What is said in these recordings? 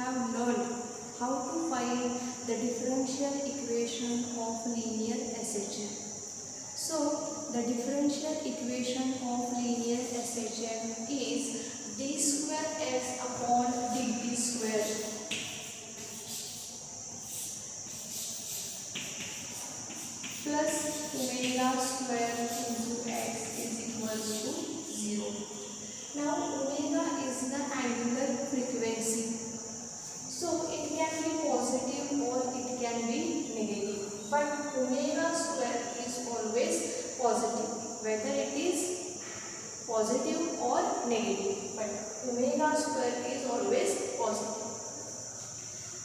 have learned how to find the differential equation of linear SHM. So the differential equation of linear SHM is d square x upon dt square plus omega square into x is equals to 0. Now omega is the angular frequency, so it can be positive or it can be negative, but omega square is always positive, whether it is positive or negative, but omega square is always positive.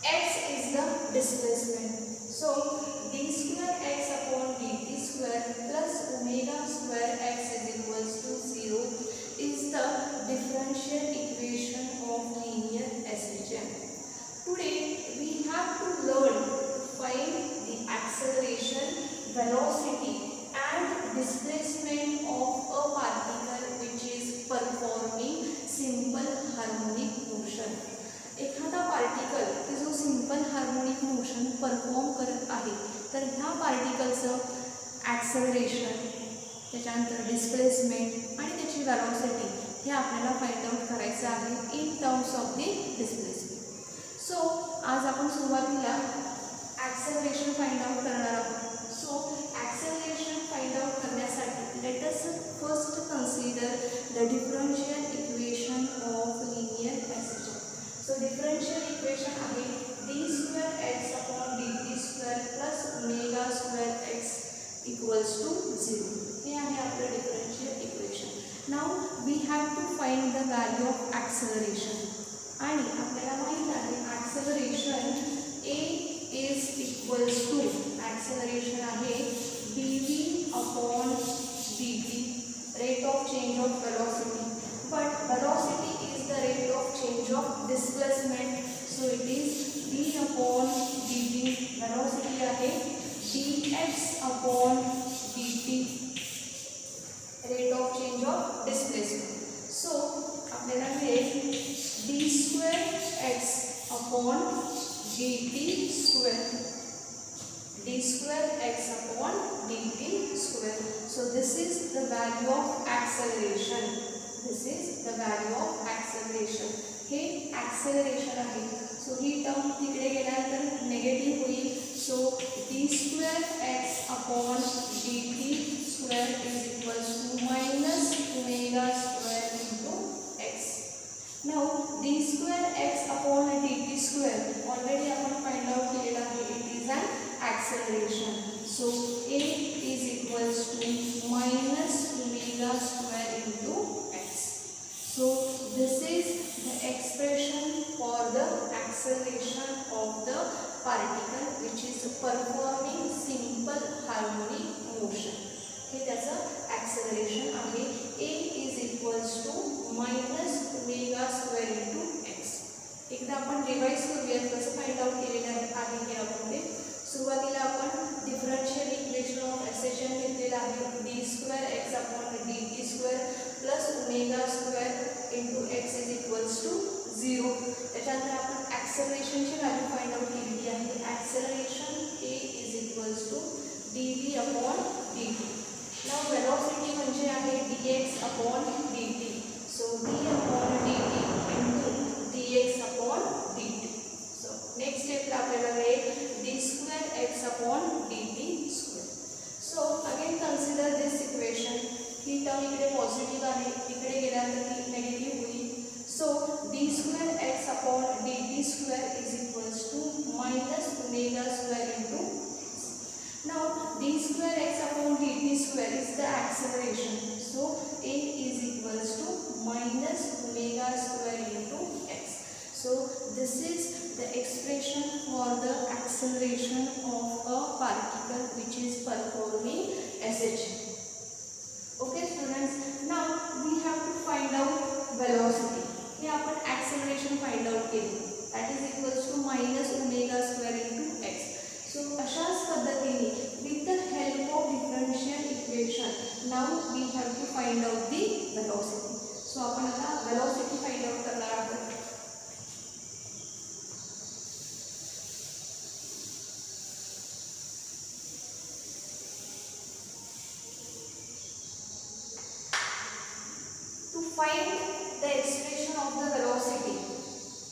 X is the displacement, so d square x upon dt square plus omega square x is equals to 0 is the differential equation of linear SHM. Today we have to learn to find the acceleration, velocity and displacement of a particle which is performing simple harmonic motion. एखादा particle की जो simple harmonic motion perform करत आहे, तर ह्या पार्टिकलचं acceleration, त्याच्यानंतर displacement आणि त्याची वेलोसिटी हे आपल्याला फाइंड आउट करायचं आहे in terms of the displacement. So आज आपण सुरुवातीला ॲक्सेलरेशन फाइंड आउट करणार आहोत. सो ॲक्सेलरेशन फाइंड आउट करण्यासाठी let us first consider the differential equation of linear SHM. So differential equation आहे d square x upon dt square plus omega square x equals to 0. हे आहे आपलं differential equation. Now we have to find the value of acceleration, आणि आपल्याला माहित आहे acceleration a is equals to acceleration आहे dv upon dt, rate of change of velocity, but velocity is the rate of change of displacement, so it is d upon dt. velocity आहे dx upon dt, rate of change of displacement. so आपल्याला मिळेल d square x upon dt square, d square x upon dt square. so this is the value of acceleration. This is the value of acceleration. Hey acceleration आहे. सो ही term तिकडे गेल्यानंतर negative होईल. So d square x upon dt square is equals to minus omega square into x. Now d square x upon dt square already आपण find out केलेला आहे. It is an acceleration. So a is equals to minus omega square into. So this is the expression for the acceleration of the particle which is performing simple harmonic motion. हे त्याचं acceleration आहे. a is equals to minus omega square into x. एकदा आपण revise करूया कसं find out केलेलं आहे हे आपण ते. सुरुवातीला आपण डिफरन्शियल इक्वेशन ऑफ SHM घेतलेलं आहे d square x upon dt square plus omega square into x is equals to 0. त्याच्यानंतर आपण ॲक्सेलरेशनची व्हॅल्यू फाइंड आउट केलेली आहे. Acceleration a is equals to dv upon dt. Now velocity म्हणजे आहे dx upon dt. So d upon dt into dx upon dt. So next स्टेपला आपल्याला मिळेल d square x upon dt square. So again consider this equation. ही term इकडे positive आहे, इकडे गेल्यानंतर ती नेगेटिव्ह होईल. So d square x upon dt square is equals to minus omega square into. Now d square x upon dt square is the acceleration. So a is equals to minus omega square into x. So this is the expression for the acceleration of a particle which is performing SHM. Okay students, now we have to find out velocity. हे आपण acceleration find out केली. That is equals to minus omega square into x. So अशाच पद्धतीने with the help of differential equation, now we have to find out the velocity. So आपण आता velocity find out करणार आहोत. find the expression of the velocity.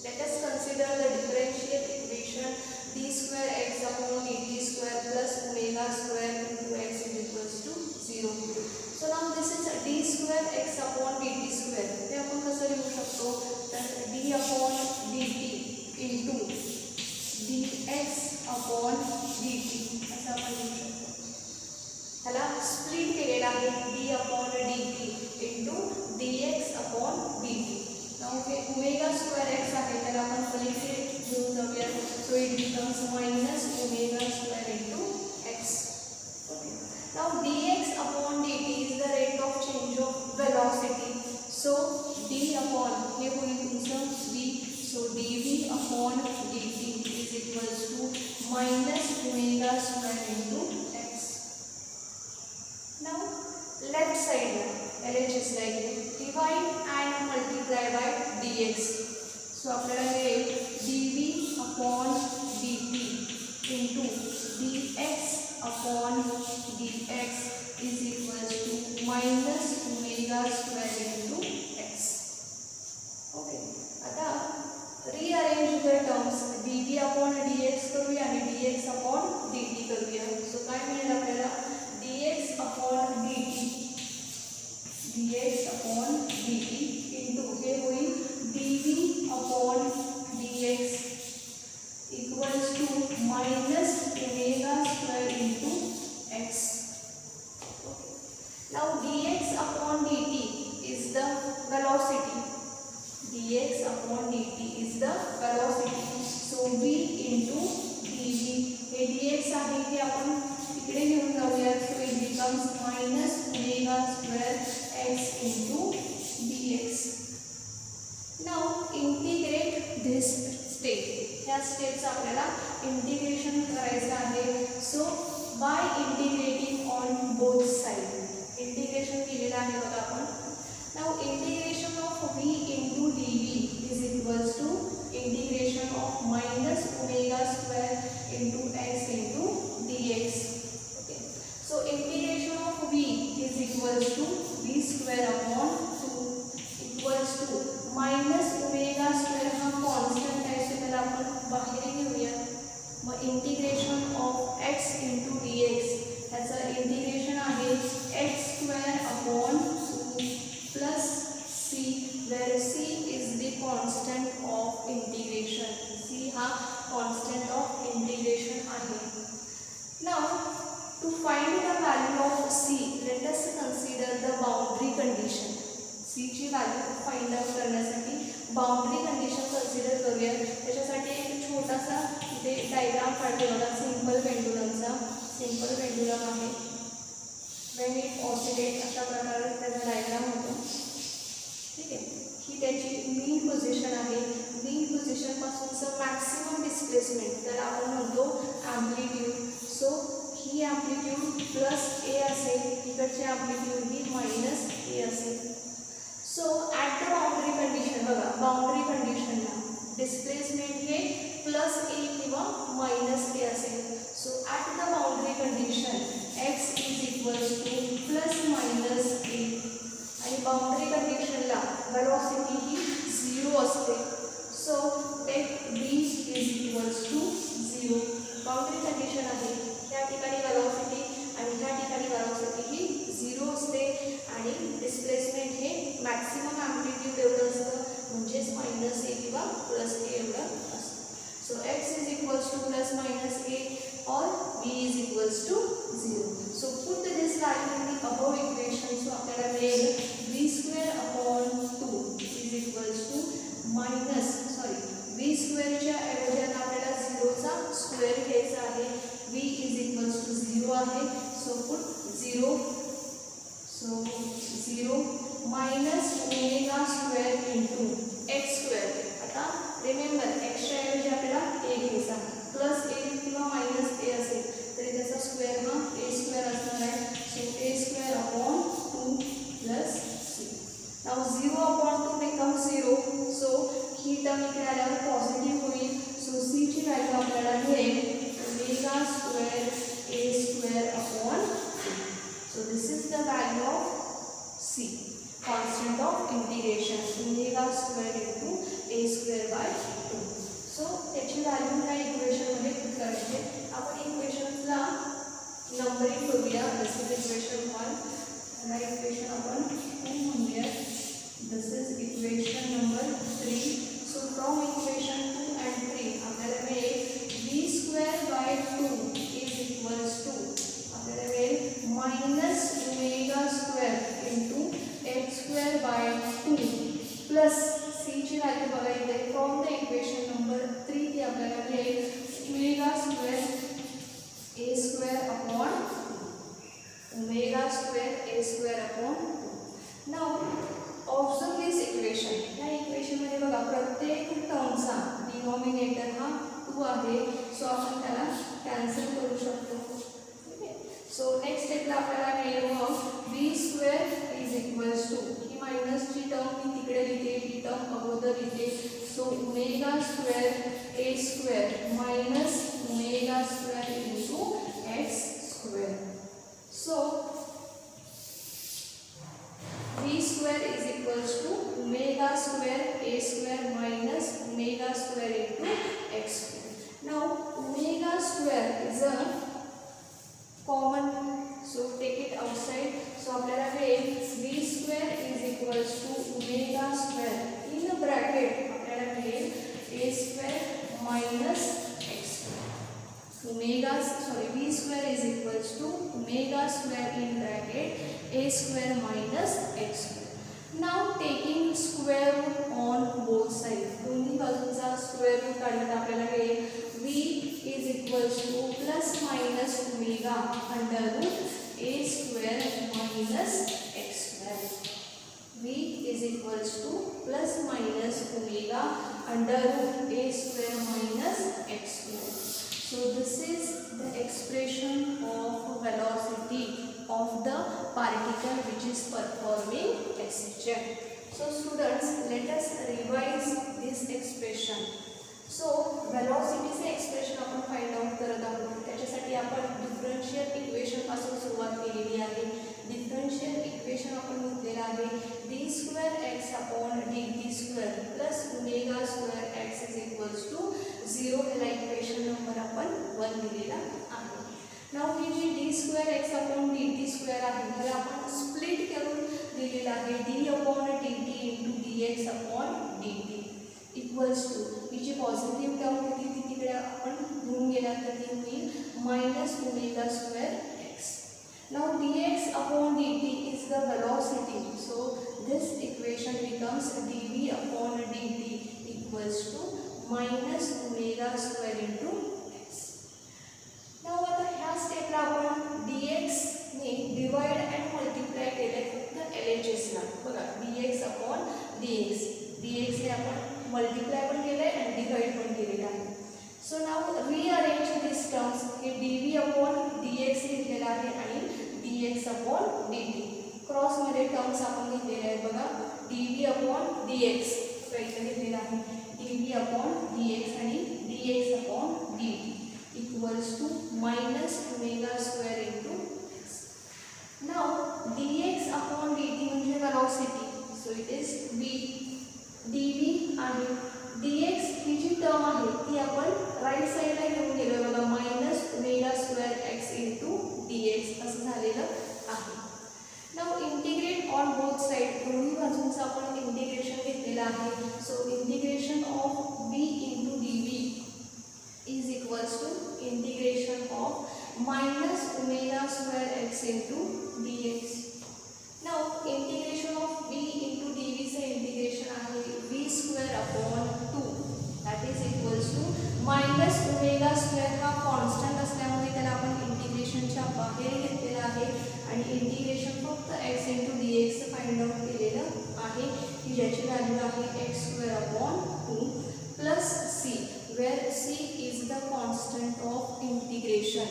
Let us consider the differential equation d square x upon dt square plus omega square into x is equals to 0. So now this is d square x upon dt square. हे आपण कसं लिहू शकतो तर d upon dt into dx upon dt असं आपण लिहू शकतो. ह्याला स्प्लिट केलेला आहे d upon dt into dx upon dt. Now omega square x आहे त्याला आपण पलीकडे घेऊन जाऊया. So it becomes minus omega square into x. Okay. Now dx upon dt is the rate of change of velocity. So d upon हे होईल तुमचं d. So dv upon dt is equals to minus omega square into x. Now left side LHS like divide and multiply by dx. So आपल्याला हे dv upon dt into dx upon dx is equals to minus omega square into x. Okay. आता rearrange the terms dv upon dx करूया आणि dx upon dt करूया. So काय मिळेल आपल्याला dx upon dt into हे होईल dv upon dx equals to minus omega square into x. Okay. Now dx upon dt is the velocity. dx upon dt is the velocity. So v into dv hey dx आहे हे आपण इकडे घेऊन जाऊया. So it becomes minus omega square x into dx. Now integrate this step. ह्या steps आपल्याला integration करायचं आहे. So by integrating on both side integration केलेलं आहे बघा आपण. Now integration of v into dv is equals to integration of minus omega square into x into dx. Okay. So integration of v is equals to v square upon 2 equals to minus omega square हा constant आहे so त्याला आपण बाहेर घेऊया. मग integration of x into dx ह्याचं integration आहे x square upon 2 plus c where c is the constant of integration. c हा constant of integration आहे. Now to find the value of c let us consider the boundary condition. c ची value find out करण्यासाठी boundary condition consider करूया. त्याच्यासाठी एक छोटासा इथे diagram काढले बघा सिंपल पेंडुलमचा. सिंपल पेंडुलम आहे व्हेन इट ऑसिलेट अशा प्रकारे त्याचा डायग्राम होतो. ठीक आहे. ही त्याची मीन पोझिशन आहे. मीन पोझिशनपासूनचं मॅक्सिमम डिस्प्लेसमेंट त्याला आपण म्हणतो ॲम्प्लिट्यूड. सो ही ॲम्प्लिट्यूड प्लस ए असेल इकडची ॲम्प्लिट्यूड ही मायनस ए असेल. So at the boundary condition बघा बाउंड्री कंडिशनला डिस्प्लेसमेंट हे प्लस ए किंवा मायनस ए असेल. So at the boundary condition x is equals to plus minus a आणि बाउंड्री कंडिशनला वेलोसिटी ही 0 असते. So let b is equals to 0. Boundary condition आहे त्या ठिकाणी वेलोसिटी आणि ह्या ठिकाणी वेलोसिटी ही 0 असते आणि डिस्प्लेसमेंट हे मॅक्सिमम ॲम्प्लिट्यूड एवढं असतं म्हणजेच मायनस ए किंवा प्लस ए एवढं असतं. So x is equals to plus minus a और b is equals to 0. So put this value in the above equation. So आपल्याला मिळेल v square upon 2 is equals to minus v स्क्वेअरच्या ऐवजी आता आपल्याला 0चा square घ्यायचा आहे. v इज इक्वल्स टू 0 आहे. So put 0. सो 0 minus omega square into x square. आता रिमेंबर एक्सच्या ऐवजी आपल्याला ए घ्यायचा प्लस ए किंवा मायनस ए असेल तरी त्याचा स्क्वेअर हा ए स्क्वेअर असणार आहे. सो ए square upon 2 plus c. Now 0 upon 2 becomes 0. So ही टर्म इकडे आल्यावर पॉझिटिव्ह होईल. सो सी ची व्हॅल्यू आपल्याला मिळेल omega square A square upon 2. So this is the value of C. Constant constant of integration omega square into A square by 2. So त्याची value ह्या इक्वेशनमध्ये करायची. आपण इक्वेशन्सला नंबरिंग करूया. दिस इज इक्वेशन 1, ह्या इक्वेशन आपण 2 म्हणूया. This is equation number 3. So from equation 2 and 3 आपल्याला मिळेल B square by 2 is equals to आपल्याला मिळेल minus omega square into x square by 2 plus c ची व्हॅल्यू बघा इथे फ्रॉम द इक्वेशन नंबर 3 ती आपल्याला मिळेल omega square A square upon omega square A square upon 2. Now observe this equation. या इक्वेशनमध्ये बघा प्रत्येक टर्मचा डिनॉमिनेटर हा 2 आहे. सो आपण त्याला कॅन्सल करू शकतो. ठीक आहे. सो नेक्स्ट स्टेपला आपल्याला मिळेल मग b square is equals to ही मायनसची टर्म मी तिकडे लिहिते, ही टर्म अगोदर लिहिते. So omega square A square minus omega square into x square. So b square is equals to omega square a square minus omega square into x square. Now omega square is a common, so take it outside. So आपल्याला मिळेल b square is equals to omega square in bracket आपल्याला मिळेल a square minus x square. B square is equals to omega square in bracket a square minus x square. Now taking square root on both sides. दोन्ही बाजूंचा square root काढला आपल्याला मिळेल v is equals to plus minus omega under root a square minus x square. v is equals to plus minus omega under root a square minus x square. So this is the expression of velocity of the particle which is performing excitation. So students, let us revise this expression. So velocity चे expression आपण find out करत आहोत. त्याच्यासाठी आपण differential equation पासून सुरुवात केलेली आहे. डिफरन्शियल इक्वेशन आपण घेतलेला आहे d square x upon dt square plus omega square x is equals to 0. ह्याला इक्वेशन नंबर आपण 1 दिलेला आहे. नाउ ही जी d square x upon dt square आहे ह्याला आपण स्प्लिट करून दिलेला आहे d upon dt into dx upon dt equals to ही जी पॉझिटिव्ह टर्म होती ती तिकडे आपण घेऊन गेल्यानंतर ती होईल minus omega square x. Now dx upon dt is the velocity. So this equation becomes dv upon dt equals to minus omega square into x. Now आता ह्या स्टेपला आपण dx ने डिवाइड अँड मल्टिप्लाय केले फक्त LHS ला. बघा dx upon dx ने आपण मल्टिप्लाय पण केले आणि डिवाइड पण केलेला आहे. So now rearrange this terms. हे dv अपॉन dx घेतलेला आहे आणि dx अपॉन dt क्रॉस मध्ये टर्म्स आपण घेतलेले आहेत. बघा dv अपॉन dx इथे घेतलेला आहे dv अपॉन dx आणि dx upon dt equals to minus omega square into x. Now dx upon dt म्हणजे velocity. So it is v. dv आणि dx ही जी टर्म आहे ती आपण राईट साईडला घेऊन गेलो. बघा minus omega square x into dx असं झालेलं आहे. Now integrate on both side. दोन्ही बाजूंचं आपण इंटिग्रेशन घेतलेलं आहे. So integration of v into dv is equals to integration of minus omega square x into dx. Now integration of v into dv चे integration आहे v square upon 2 that is equals to minus omega square हा constant असल्यामुळे त्याला आपण इंटिग्रेशनच्या बाहेर घेतलेला आहे आणि इंटिग्रेशन फक्त x into dx find out केलेलं आहे की ज्याची व्हॅल्यू आहे x square upon 2 plus c where c is the constant of integration.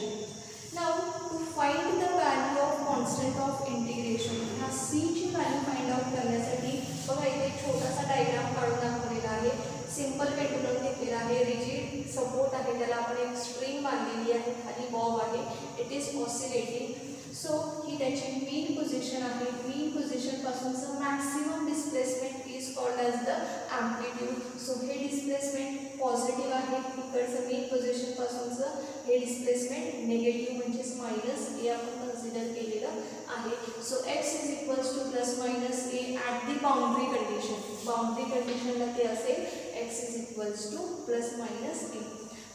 Now to find the value of constant of integration ह्या c ची व्हॅल्यू फाइंड आउट करण्यासाठी बघा इथे एक छोटासा डायग्राम काढून दाखवलेला आहे. सिंपल पेंडुलम घेतलेला आहे. रिजिड सपोर्ट आहे त्याला आपण एक स्ट्रिंग बांधलेली आहे. खाली बॉब आहे. It is oscillating. सो ही त्याची मीन पोझिशन आहे. मीन पोझिशनपासूनचं maximum displacement is called as the amplitude. So हे डिस्प्लेसमेंट पॉझिटिव्ह आहे. इकडचं मीन पोझिशनपासूनचं हे डिस्प्लेसमेंट निगेटिव्ह म्हणजेच मायनस ए आपण कन्सिडर केलेलं आहे. So x is equals to plus minus A at the boundary condition. Boundary कंडिशनला ते असेल x is equals to plus minus A.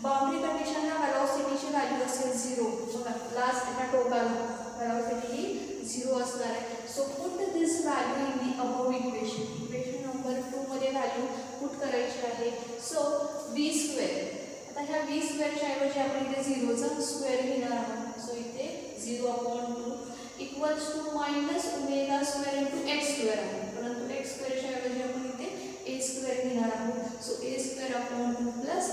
Boundary कंडिशनला वेलॉसिटीची व्हॅल्यू असेल 0. बघा लास्ट ह्या टोकाला वेलॉसिटी ही 0 असणार आहे. सो put this value in the above equation. Equation number 2 मध्ये व्हॅल्यू पुट करायची आहे. So V square. आता ह्या व्ही स्क्वेअरच्या ऐवजी आपण इथे 0चा स्क्वेअर घेणार आहोत. सो इथे 0/2 equals to minus omega square into x square आहे. परंतु एक्स स्क्वेअरच्या ऐवजी आपण इथे ए स्क्वेअर घेणार आहोत. सो ए square upon 2 plus.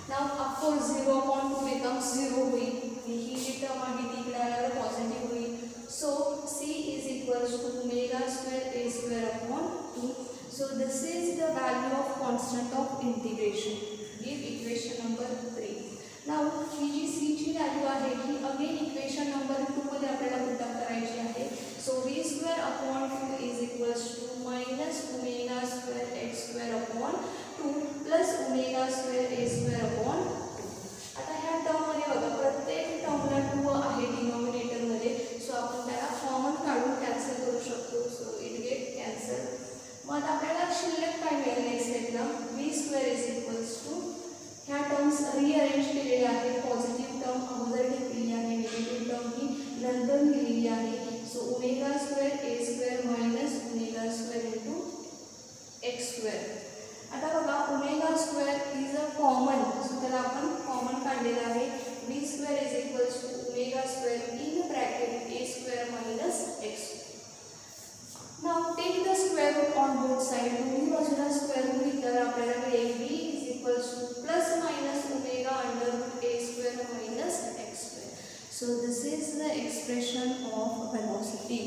Now of course 0/2 becomes 0 होईल. ही जी टर्म आहे ती इकडे आल्यावर पॉझिटिव्ह होईल. So C is equals to omega square A square upon 2. So this is the value of constant of integration. Give equation number 3. Now ही जी C ची व्हॅल्यू आहे ही अगेन इक्वेशन नंबर 2 मध्ये आपल्याला पुटअप करायची आहे. So V square upon 2 is equals to minus omega square x square upon 2 plus omega square A square upon 2. आता ह्या टर्ममध्ये बघा प्रत्येक टर्मला 2 आहे डिनॉमिनेटरमध्ये. सो आपण त्याला कॉमन काढून कॅन्सल करू शकतो. So it get cancel. मग आपल्याला शिल्लक काय मिळेल नेक्स्ट स्टेपला. V square is equals to ह्या टर्म्स रिअरेंज केलेल्या आहेत. पॉझिटिव्ह टर्म अगोदर घेतलेली आहे, निगेटिव्ह टर्म ही नंतर लिहिलेली आहे. सो ओमेगा स्क्वेअर ए square minus omega square into x square. आता बघा omega square is a common. So त्याला आपण कॉमन काढलेलं आहे. V square is equals to omega square in bracket A square minus x. Now take the square root on both side. दोन्ही बाजूला square root घेतल्यावर आपल्याला मिळेल V is equals to plus minus omega under root A square minus x square. So this is the expression of velocity.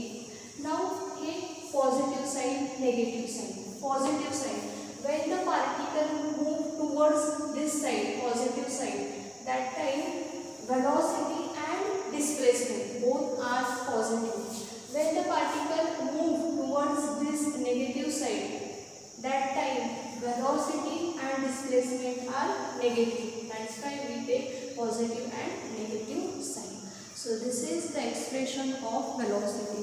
Now हे positive side, negative side. Positive side when the particle move towards this side, positive side, that time velocity and displacement both are positive. When the particle move towards this negative side, that time velocity and displacement are negative. That's why we take positive and negative sign. So this is the expression of velocity.